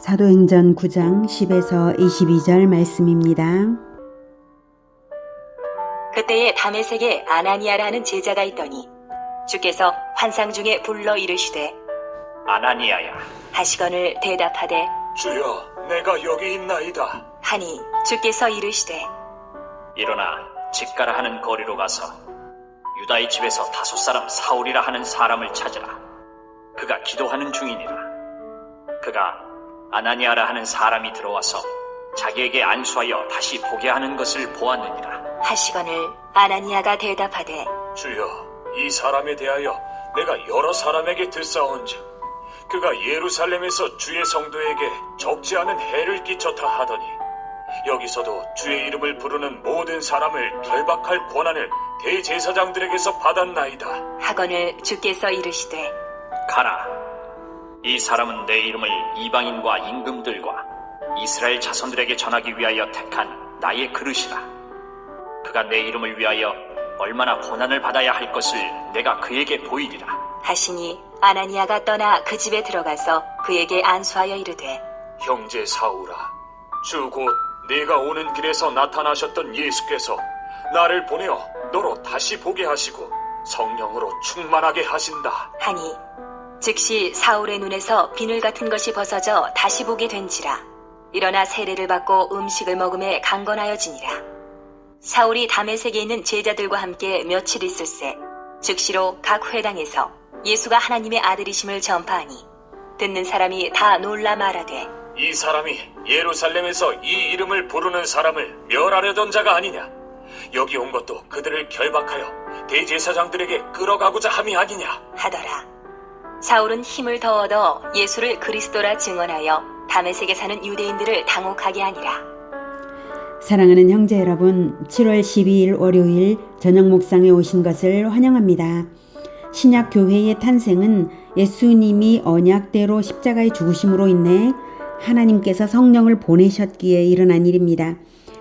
사도행전 9장 10에서 22절 말씀입니다. 그때에 다메섹에 아나니아라는 제자가 있더니 주께서 환상 중에 불러 이르시되 아나니아야. 하시거늘 대답하되 주여, 내가 여기 있나이다. 하니 주께서 이르시되 일어나 직가라 하는 거리로 가서 유다의 집에서 다섯 사람 사울이라 하는 사람을 찾으라. 그가 기도하는 중이니라. 그가 아나니아라 하는 사람이 들어와서 자기에게 안수하여 다시 보게 하는 것을 보았느니라. 하시거늘 아나니아가 대답하되 주여, 이 사람에 대하여 내가 여러 사람에게 듣사온즉 그가 예루살렘에서 주의 성도에게 적지 않은 해를 끼쳤다 하더니 여기서도 주의 이름을 부르는 모든 사람을 결박할 권한을 대제사장들에게서 받았나이다. 하거늘 주께서 이르시되 가라. 이 사람은 내 이름을 이방인과 임금들과 이스라엘 자손들에게 전하기 위하여 택한 나의 그릇이라. 그가 내 이름을 위하여 얼마나 고난을 받아야 할 것을 내가 그에게 보이리라. 하시니 아나니아가 떠나 그 집에 들어가서 그에게 안수하여 이르되 형제 사울아, 주 곧 네가 오는 길에서 나타나셨던 예수께서 나를 보내어 너로 다시 보게 하시고 성령으로 충만하게 하신다. 하니 즉시 사울의 눈에서 비늘 같은 것이 벗어져 다시 보게 된지라. 일어나 세례를 받고 음식을 먹음에 강건하여지니라. 사울이 다메섹에 있는 제자들과 함께 며칠 있을새 즉시로 각 회당에서 예수가 하나님의 아들이심을 전파하니 듣는 사람이 다 놀라 말하되 이 사람이 예루살렘에서 이 이름을 부르는 사람을 멸하려던 자가 아니냐? 여기 온 것도 그들을 결박하여 대제사장들에게 끌어가고자 함이 아니냐? 하더라. 사울은 힘을 더 얻어 예수를 그리스도라 증언하여 다메섹에 사는 유대인들을 당혹하게 하니라. 사랑하는 형제 여러분, 7월 12일 월요일 저녁 묵상에 오신 것을 환영합니다. 신약 교회의 탄생은 예수님이 언약대로 십자가에 죽으심으로 인해 하나님께서 성령을 보내셨기에 일어난 일입니다.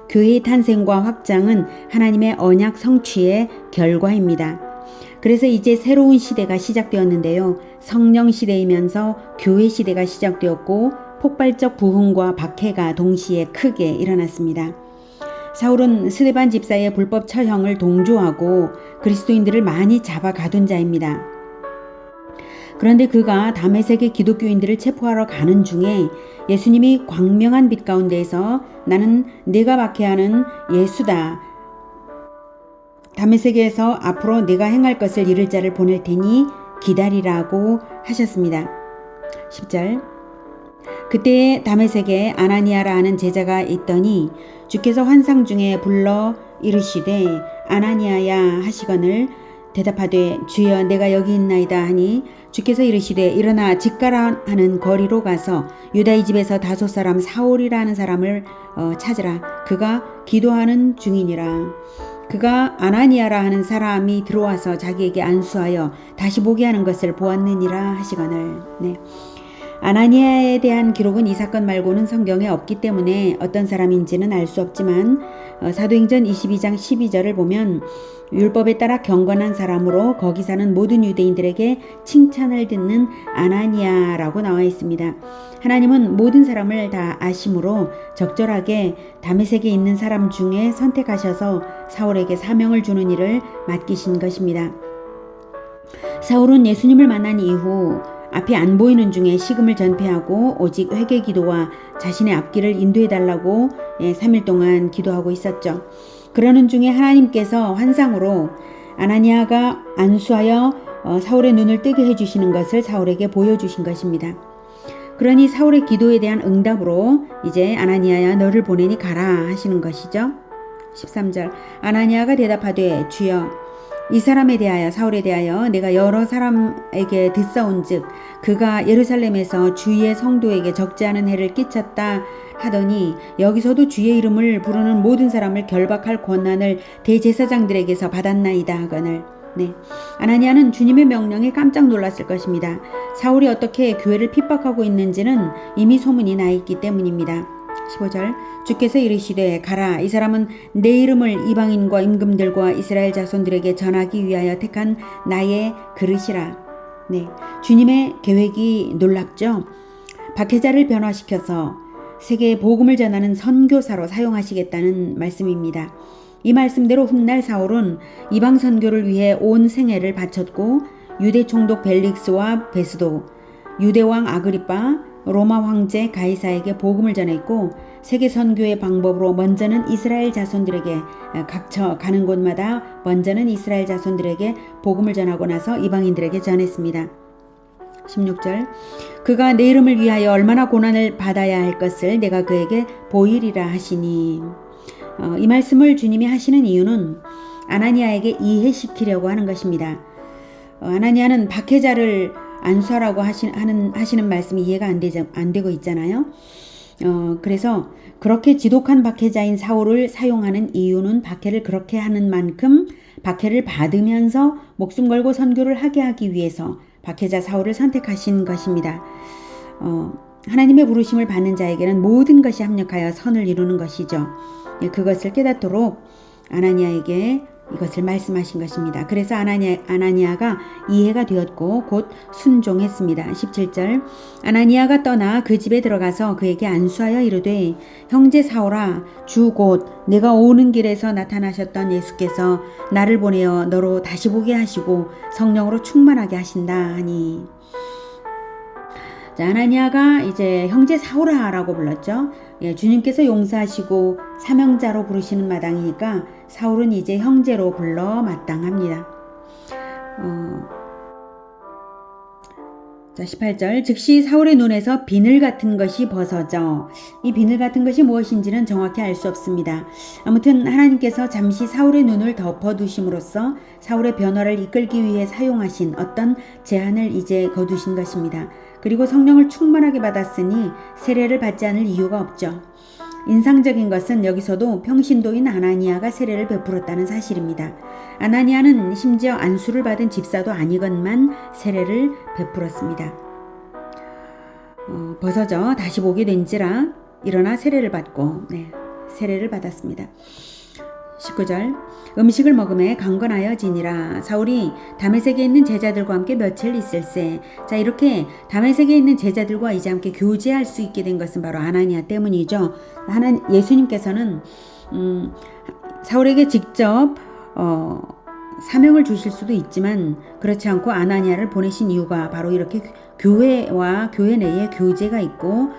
교회의 탄생과 확장은 하나님의 언약 성취의 결과입니다. 그래서 이제 새로운 시대가 시작되었는데요. 성령 시대이면서 교회 시대가 시작되었고 폭발적 부흥과 박해가 동시에 크게 일어났습니다. 사울은 스데반 집사의 불법 처형을 동조하고 그리스도인들을 많이 잡아 가둔 자입니다. 그런데 그가 다메섹의 기독교인들을 체포하러 가는 중에 예수님이 광명한 빛 가운데에서 나는 네가 박해하는 예수다. 다메섹에서 앞으로 네가 행할 것을 이룰 자를 보낼 테니 기다리라고 하셨습니다. 10절. 그때에 다메섹에 아나니아라 하는 제자가 있더니 주께서 환상 중에 불러 이르시되 아나니아야 하시거늘 대답하되 주여 내가 여기 있나이다 하니 주께서 이르시되 일어나 직가라 하는 거리로 가서 유다의 집에서 다섯 사람 사울이라 하는 사람을 찾으라. 그가 기도하는 중이니라. 그가 아나니아라 하는 사람이 들어와서 자기에게 안수하여 다시 보게 하는 것을 보았느니라 하시거늘. 네. 아나니아에 대한 기록은 이 사건 말고는 성경에 없기 때문에 어떤 사람인지는 알 수 없지만 사도행전 22장 12절을 보면 율법에 따라 경건한 사람으로 거기 사는 모든 유대인들에게 칭찬을 듣는 아나니아라고 나와 있습니다. 하나님은 모든 사람을 다 아심으로 적절하게 다메섹에 있는 사람 중에 선택하셔서 사울에게 사명을 주는 일을 맡기신 것입니다. 사울은 예수님을 만난 이후 앞이 안 보이는 중에 식음을 전폐하고 오직 회개 기도와 자신의 앞길을 인도해달라고 3일 동안 기도하고 있었죠. 그러는 중에 하나님께서 환상으로 아나니아가 안수하여 사울의 눈을 뜨게 해주시는 것을 사울에게 보여주신 것입니다. 그러니 사울의 기도에 대한 응답으로 이제 아나니아야 너를 보내니 가라 하시는 것이죠. 13절. 아나니아가 대답하되 주여 이 사람에 대하여 사울에 대하여 내가 여러 사람에게 듣사온즉 그가 예루살렘에서 주의 성도에게 적지 않은 해를 끼쳤다 하더니 여기서도 주의 이름을 부르는 모든 사람을 결박할 권한을 대제사장들에게서 받았나이다 하거늘. 네. 아나니아는 주님의 명령에 깜짝 놀랐을 것입니다. 사울이 어떻게 교회를 핍박하고 있는지는 이미 소문이 나 있기 때문입니다. 15절. 주께서 이르시되 가라. 이 사람은 내 이름을 이방인과 임금들과 이스라엘 자손들에게 전하기 위하여 택한 나의 그릇이라. 네, 주님의 계획이 놀랍죠. 박해자를 변화시켜서 세계에 복음을 전하는 선교사로 사용하시겠다는 말씀입니다. 이 말씀대로 훗날 사울은 이방 선교를 위해 온 생애를 바쳤고 유대 총독 벨릭스와 베스도, 유대 왕 아그리빠, 로마 황제 가이사에게 복음을 전했고 세계 선교의 방법으로 먼저는 이스라엘 자손들에게 각처 가는 곳마다 먼저는 이스라엘 자손들에게 복음을 전하고 나서 이방인들에게 전했습니다. 16절 그가 내 이름을 위하여 얼마나 고난을 받아야 할 것을 내가 그에게 보이리라 하시니 이 말씀을 주님이 하시는 이유는 아나니아에게 이해시키려고 하는 것입니다. 아나니아는 박해자를 안수하라고 하시는 말씀이 이해가 안 되고 있잖아요. 그래서 그렇게 지독한 박해자인 사울을 사용하는 이유는 박해를 그렇게 하는 만큼 박해를 받으면서 목숨 걸고 선교를 하게 하기 위해서 박해자 사울을 선택하신 것입니다. 하나님의 부르심을 받는 자에게는 모든 것이 합력하여 선을 이루는 것이죠. 그것을 깨닫도록 아나니아에게 이것을 말씀하신 것입니다. 그래서 아나니아가 이해가 되었고 곧 순종했습니다. 17절 아나니아가 떠나 그 집에 들어가서 그에게 안수하여 이르되 형제 사울아 주 곧 내가 오는 길에서 나타나셨던 예수께서 나를 보내어 너로 다시 보게 하시고 성령으로 충만하게 하신다 하니 자, 아나니아가 이제 형제 사울아라고 불렀죠. 주님께서 용서하시고 사명자로 부르시는 마당이니까 사울은 이제 형제로 불러 마땅합니다. 자, 18절 즉시 사울의 눈에서 비늘 같은 것이 벗어져 이 비늘 같은 것이 무엇인지는 정확히 알 수 없습니다. 아무튼 하나님께서 잠시 사울의 눈을 덮어두심으로써 사울의 변화를 이끌기 위해 사용하신 어떤 제한을 이제 거두신 것입니다. 그리고 성령을 충만하게 받았으니 세례를 받지 않을 이유가 없죠. 인상적인 것은 여기서도 평신도인 아나니아가 세례를 베풀었다는 사실입니다. 아나니아는 심지어 안수를 받은 집사도 아니건만 세례를 베풀었습니다. 벗어져 다시 보게 된지라 일어나 세례를 받고 세례를 받았습니다. 19절 음식을 먹음에 강건하여 지니라. 사울이 다메섹에 있는 제자들과 함께 며칠 있을세. 자, 이렇게 다메섹에 있는 제자들과 이제 함께 교제할 수 있게 된 것은 바로 아나니아 때문이죠. 예수님께서는 사울에게 직접 사명을 주실 수도 있지만 그렇지 않고 아나니아를 보내신 이유가 바로 이렇게 교회와 교회 내에 교제가 있고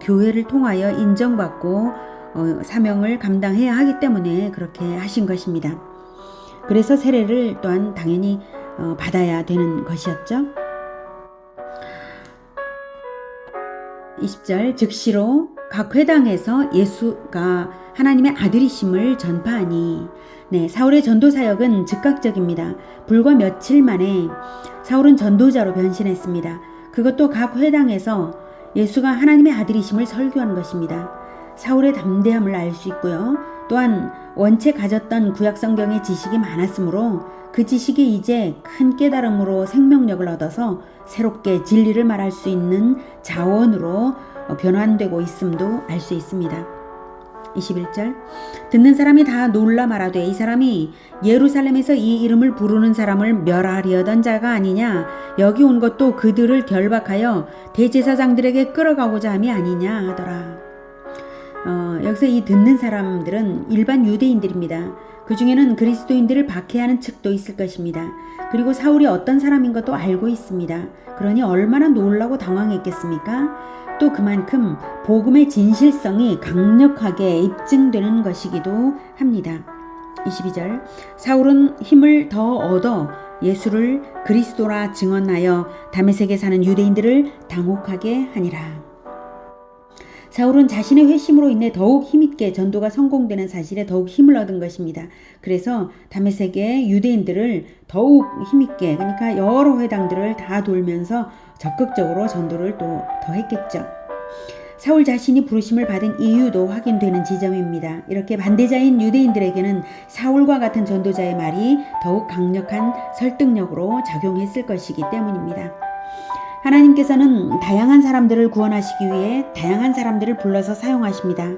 교회를 통하여 인정받고 사명을 감당해야 하기 때문에 그렇게 하신 것입니다. 그래서 세례를 또한 당연히 받아야 되는 것이었죠. 20절 즉시로 각 회당에서 예수가 하나님의 아들이심을 전파하니 사울의 전도 사역은 즉각적입니다. 불과 며칠 만에 사울은 전도자로 변신했습니다. 그것도 각 회당에서 예수가 하나님의 아들이심을 설교한 것입니다. 사울의 담대함을 알 수 있고요. 또한 원체 가졌던 구약성경의 지식이 많았으므로 그 지식이 이제 큰 깨달음으로 생명력을 얻어서 새롭게 진리를 말할 수 있는 자원으로 변환되고 있음도 알 수 있습니다. 21절 듣는 사람이 다 놀라 말하되 이 사람이 예루살렘에서 이 이름을 부르는 사람을 멸하려던 자가 아니냐. 여기 온 것도 그들을 결박하여 대제사장들에게 끌어가고자 함이 아니냐 하더라. 여기서 이 듣는 사람들은 일반 유대인들입니다. 그 중에는 그리스도인들을 박해하는 측도 있을 것입니다. 그리고 사울이 어떤 사람인 것도 알고 있습니다. 그러니 얼마나 놀라고 당황했겠습니까? 또 그만큼 복음의 진실성이 강력하게 입증되는 것이기도 합니다. 22절 사울은 힘을 더 얻어 예수를 그리스도라 증언하여 다메섹에 사는 유대인들을 당혹하게 하니라. 사울은 자신의 회심으로 인해 더욱 힘있게 전도가 성공되는 사실에 더욱 힘을 얻은 것입니다. 그래서 다메섹의 유대인들을 더욱 힘있게 그러니까 여러 회당들을 다 돌면서 적극적으로 전도를 또 더 했겠죠. 사울 자신이 부르심을 받은 이유도 확인되는 지점입니다. 이렇게 반대자인 유대인들에게는 사울과 같은 전도자의 말이 더욱 강력한 설득력으로 작용했을 것이기 때문입니다. 하나님께서는 다양한 사람들을 구원하시기 위해 다양한 사람들을 불러서 사용하십니다.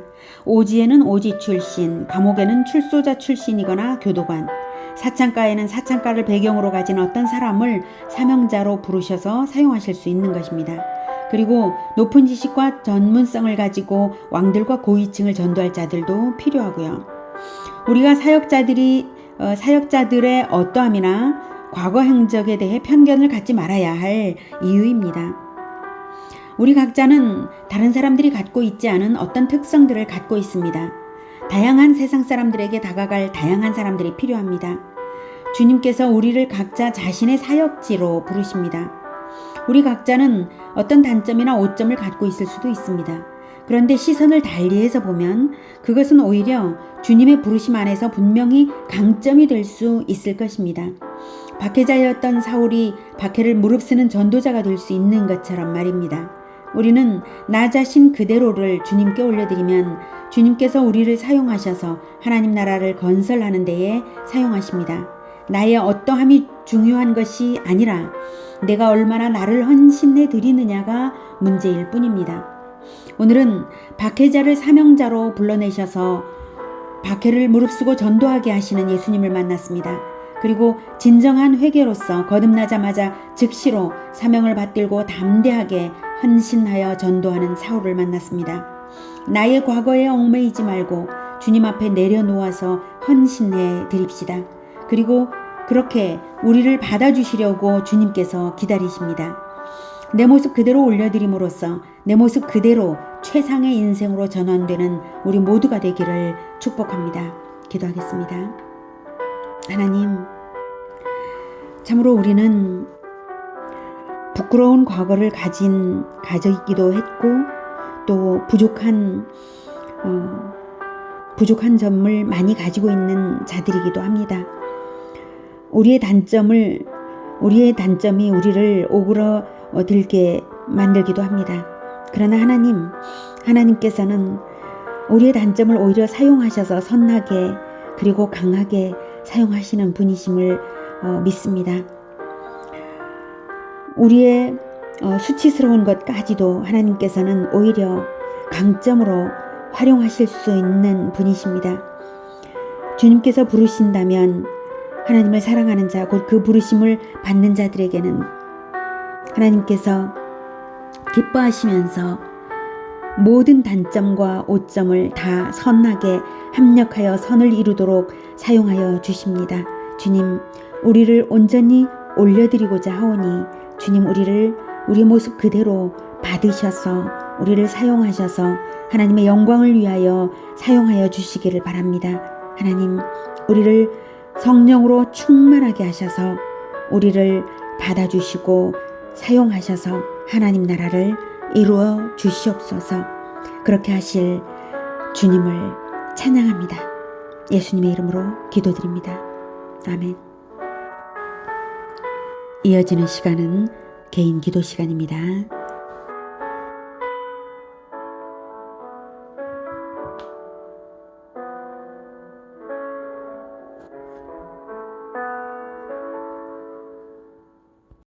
오지에는 오지 출신, 감옥에는 출소자 출신이거나 교도관, 사창가에는 사창가를 배경으로 가진 어떤 사람을 사명자로 부르셔서 사용하실 수 있는 것입니다. 그리고 높은 지식과 전문성을 가지고 왕들과 고위층을 전도할 자들도 필요하고요. 우리가 사역자들의 어떠함이나 과거 행적에 대해 편견을 갖지 말아야 할 이유입니다. 우리 각자는 다른 사람들이 갖고 있지 않은 어떤 특성들을 갖고 있습니다. 다양한 세상 사람들에게 다가갈 다양한 사람들이 필요합니다. 주님께서 우리를 각자 자신의 사역지로 부르십니다. 우리 각자는 어떤 단점이나 오점을 갖고 있을 수도 있습니다. 그런데 시선을 달리해서 보면 그것은 오히려 주님의 부르심 안에서 분명히 강점이 될 수 있을 것입니다. 박해자였던 사울이 박해를 무릅쓰는 전도자가 될 수 있는 것처럼 말입니다. 우리는 나 자신 그대로를 주님께 올려드리면 주님께서 우리를 사용하셔서 하나님 나라를 건설하는 데에 사용하십니다. 나의 어떠함이 중요한 것이 아니라 내가 얼마나 나를 헌신해 드리느냐가 문제일 뿐입니다. 오늘은 박해자를 사명자로 불러내셔서 박해를 무릅쓰고 전도하게 하시는 예수님을 만났습니다. 그리고 진정한 회개로서 거듭나자마자 즉시로 사명을 받들고 담대하게 헌신하여 전도하는 사울을 만났습니다. 나의 과거에 얽매이지 말고 주님 앞에 내려놓아서 헌신해 드립시다. 그리고 그렇게 우리를 받아주시려고 주님께서 기다리십니다. 내 모습 그대로 올려드림으로써 내 모습 그대로 최상의 인생으로 전환되는 우리 모두가 되기를 축복합니다. 기도하겠습니다. 하나님, 참으로 우리는 부끄러운 과거를 가지기도 했고 또 부족한 점을 많이 가지고 있는 자들이기도 합니다. 우리의 단점이 우리를 오그러들게 만들기도 합니다. 그러나 하나님께서는 우리의 단점을 오히려 사용하셔서 선하게 그리고 강하게 사용하시는 분이심을 믿습니다. 우리의 수치스러운 것까지도 하나님께서는 오히려 강점으로 활용하실 수 있는 분이십니다. 주님께서 부르신다면 하나님을 사랑하는 자, 곧 그 부르심을 받는 자들에게는 하나님께서 기뻐하시면서 모든 단점과 오점을 다 선하게 합력하여 선을 이루도록 사용하여 주십니다. 주님, 우리를 온전히 올려드리고자 하오니 주님, 우리의 모습 그대로 받으셔서 우리를 사용하셔서 하나님의 영광을 위하여 사용하여 주시기를 바랍니다. 하나님, 우리를 성령으로 충만하게 하셔서 우리를 받아주시고 사용하셔서 하나님 나라를 이루어 주시옵소서. 그렇게 하실 주님을 찬양합니다. 예수님의 이름으로 기도드립니다. 아멘. 이어지는 시간은 개인 기도 시간입니다.